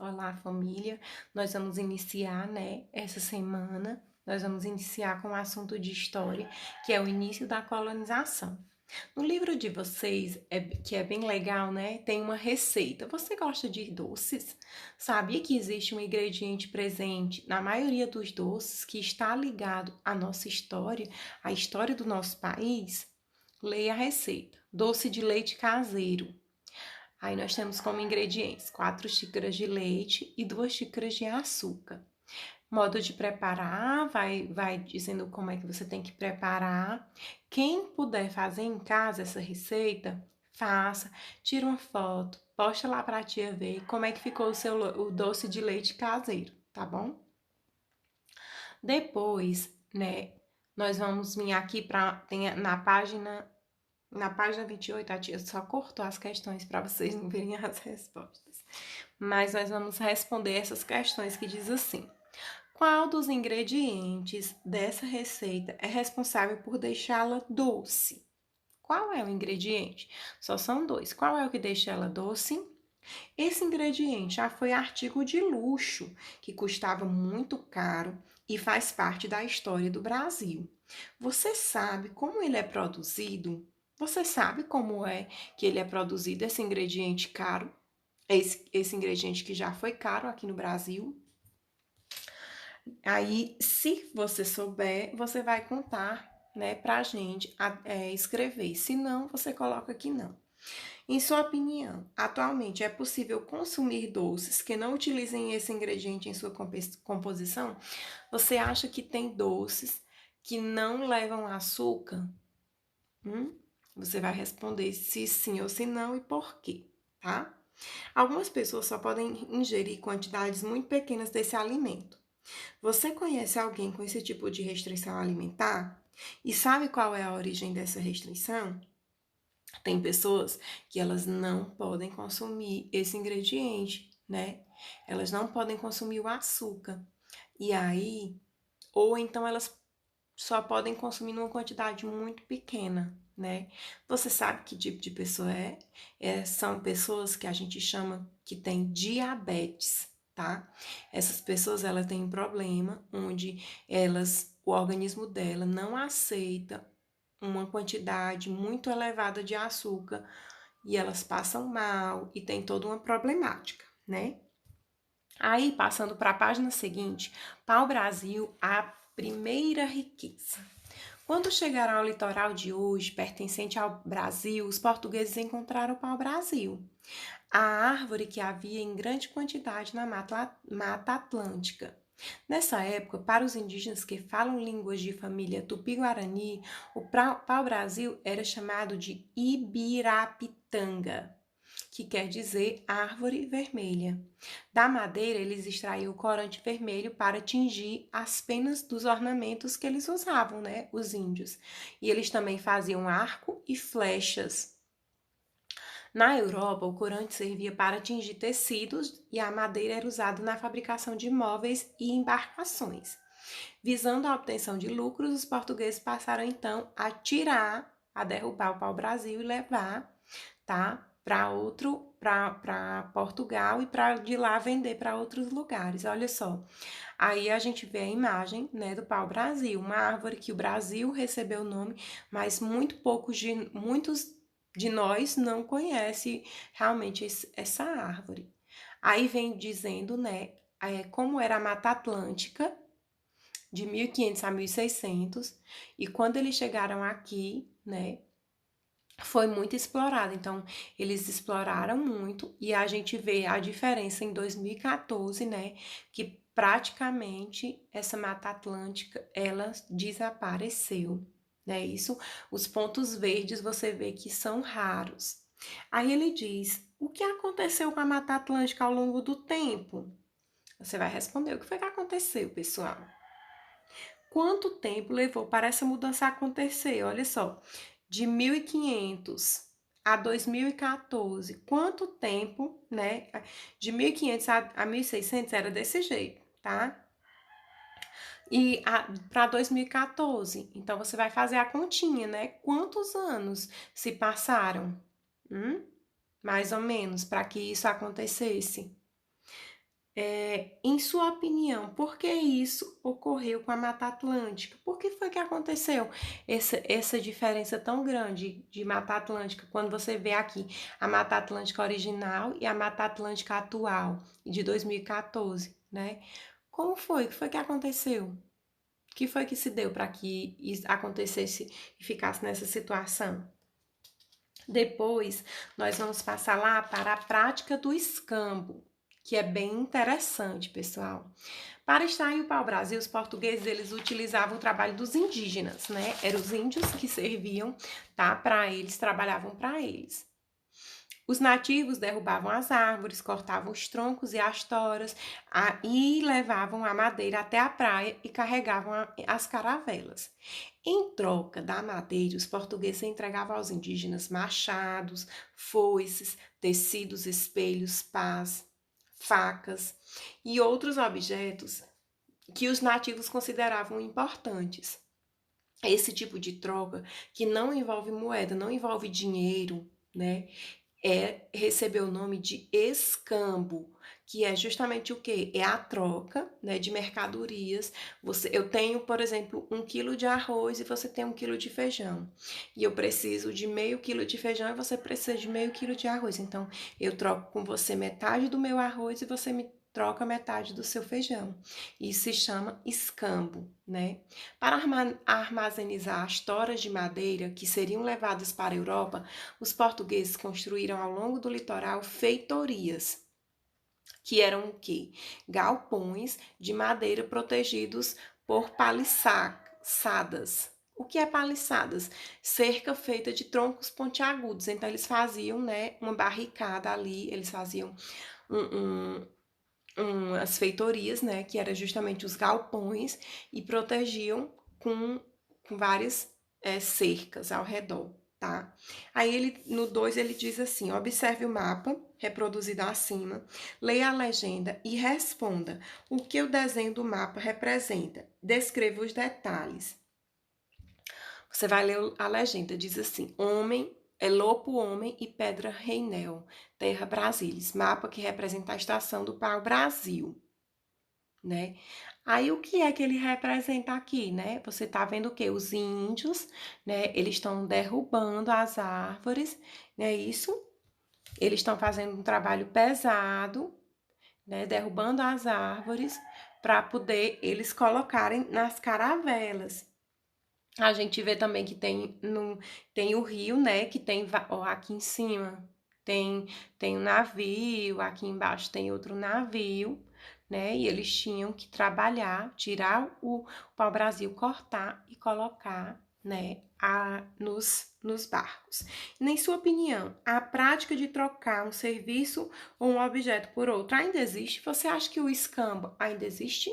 Olá, família. Nós vamos iniciar, né, essa semana. Nós vamos iniciar com o assunto de história, que é o início da colonização. No livro de vocês, que é bem legal, né? Tem uma receita. Você gosta de doces? Sabia que existe um ingrediente presente na maioria dos doces que está ligado à nossa história, à história do nosso país? Leia a receita. Doce de leite caseiro. Aí nós temos como ingredientes 4 xícaras de leite e 2 xícaras de açúcar. Modo de preparar, vai dizendo como é que você tem que preparar. Quem puder fazer em casa essa receita, faça, tira uma foto, posta lá para a tia ver como é que ficou o doce de leite caseiro, tá bom? Depois, né, nós vamos vir aqui para na página 28, a tia só cortou as questões para vocês não verem as respostas. Mas nós vamos responder essas questões que diz assim: qual dos ingredientes dessa receita é responsável por deixá-la doce? Qual é o ingrediente? Só são dois. Qual é o que deixa ela doce? Esse ingrediente já foi artigo de luxo, que custava muito caro e faz parte da história do Brasil. Você sabe como ele é produzido? Você sabe como é que ele é produzido, esse ingrediente caro? Esse ingrediente que já foi caro aqui no Brasil? Aí, se você souber, você vai contar, né, pra gente escrever. Se não, você coloca que não. Em sua opinião, atualmente é possível consumir doces que não utilizem esse ingrediente em sua composição? Você acha que tem doces que não levam açúcar? Hum? Você vai responder se sim ou se não e por quê, tá? Algumas pessoas só podem ingerir quantidades muito pequenas desse alimento. Você conhece alguém com esse tipo de restrição alimentar? E sabe qual é a origem dessa restrição? Tem pessoas que elas não podem consumir esse ingrediente, né? Elas não podem consumir o açúcar. E aí, ou então elas só podem consumir numa quantidade muito pequena, né? Você sabe que tipo de pessoa é? São pessoas que a gente chama que tem diabetes, tá? Essas pessoas, elas têm um problema onde o organismo dela não aceita uma quantidade muito elevada de açúcar e elas passam mal e tem toda uma problemática, né? Aí, passando para a página seguinte, pau-brasil, a primeira riqueza. Quando chegaram ao litoral de hoje, pertencente ao Brasil, os portugueses encontraram o pau-brasil, a árvore que havia em grande quantidade na Mata Atlântica. Nessa época, para os indígenas que falam línguas de família tupi-guarani, o pau-brasil era chamado de Ibirapitanga, que quer dizer árvore vermelha. Da madeira, eles extraíam o corante vermelho para tingir as penas dos ornamentos que eles usavam, né, os índios. E eles também faziam arco e flechas. Na Europa, o corante servia para tingir tecidos e a madeira era usada na fabricação de móveis e embarcações. Visando a obtenção de lucros, os portugueses passaram então a derrubar o pau-brasil e levar, tá, para Portugal e para de lá vender para outros lugares. Olha só. Aí a gente vê a imagem, né, do pau-brasil, uma árvore que o Brasil recebeu o nome, mas muitos de nós não conhece realmente essa árvore. Aí vem dizendo, né, como era a Mata Atlântica, de 1500 a 1600, e quando eles chegaram aqui, né, foi muito explorada. Então, eles exploraram muito e a gente vê a diferença em 2014, né, que praticamente essa Mata Atlântica, ela desapareceu, né? Isso, os pontos verdes você vê que são raros. Aí ele diz: "O que aconteceu com a Mata Atlântica ao longo do tempo?" Você vai responder: "O que foi que aconteceu, pessoal?" Quanto tempo levou para essa mudança acontecer? Olha só, de 1500 a 2014, quanto tempo, né? De 1500 a 1600 era desse jeito, tá? E para 2014, então você vai fazer a continha, né? Quantos anos se passaram? Mais ou menos, para que isso acontecesse? Em sua opinião, por que isso ocorreu com a Mata Atlântica? Por que foi que aconteceu essa diferença tão grande de Mata Atlântica, quando você vê aqui a Mata Atlântica original e a Mata Atlântica atual, de 2014, né? Como foi? O que foi que aconteceu? O que foi que se deu para que isso acontecesse e ficasse nessa situação? Depois, nós vamos passar lá para a prática do escambo, que é bem interessante, pessoal. Para extrair o pau-brasil, os portugueses eles utilizavam o trabalho dos indígenas, né? Eram os índios que serviam, tá? Para eles, trabalhavam para eles. Os nativos derrubavam as árvores, cortavam os troncos e as toras e levavam a madeira até a praia e carregavam as caravelas. Em troca da madeira, os portugueses entregavam aos indígenas machados, foices, tecidos, espelhos, pás, facas e outros objetos que os nativos consideravam importantes. Esse tipo de troca, que não envolve moeda, não envolve dinheiro, né? Recebeu o nome de escambo, que é justamente o quê? É a troca, né, de mercadorias. Eu tenho, por exemplo, 1 quilo de arroz e você tem 1 quilo de feijão. E eu preciso de meio quilo de feijão e você precisa de meio quilo de arroz. Então, eu troco com você metade do meu arroz e você me troca metade do seu feijão. Isso se chama escambo, né? Para armazenizar as toras de madeira que seriam levadas para a Europa, os portugueses construíram ao longo do litoral feitorias, que eram o quê? Galpões de madeira protegidos por paliçadas. O que é paliçadas? Cerca feita de troncos pontiagudos. Então, eles faziam, né, uma barricada ali, eles faziam um, as feitorias, né, que eram justamente os galpões, e protegiam com várias cercas ao redor, tá? Aí ele, no 2 ele diz assim: observe o mapa reproduzido acima, leia a legenda e responda o que o desenho do mapa representa. Descreva os detalhes. Você vai ler a legenda, diz assim: homem é lobo homem e pedra reinel, terra Brasília, mapa que representa a estação do pau-brasil, né? Aí o que é que ele representa aqui, né? Você tá vendo o quê? Os índios, né? Eles estão derrubando as árvores, né? Isso. Eles estão fazendo um trabalho pesado, né? Derrubando as árvores para poder eles colocarem nas caravelas. A gente vê também que tem o rio, né? Que tem ó, aqui em cima tem um navio, aqui embaixo tem outro navio, né? E eles tinham que trabalhar, tirar o pau-brasil, cortar e colocar, né? Nos barcos. Nem sua opinião, a prática de trocar um serviço ou um objeto por outro ainda existe? Você acha que o escambo ainda existe?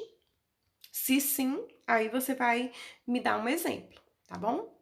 Se sim, aí você vai me dar um exemplo, tá bom?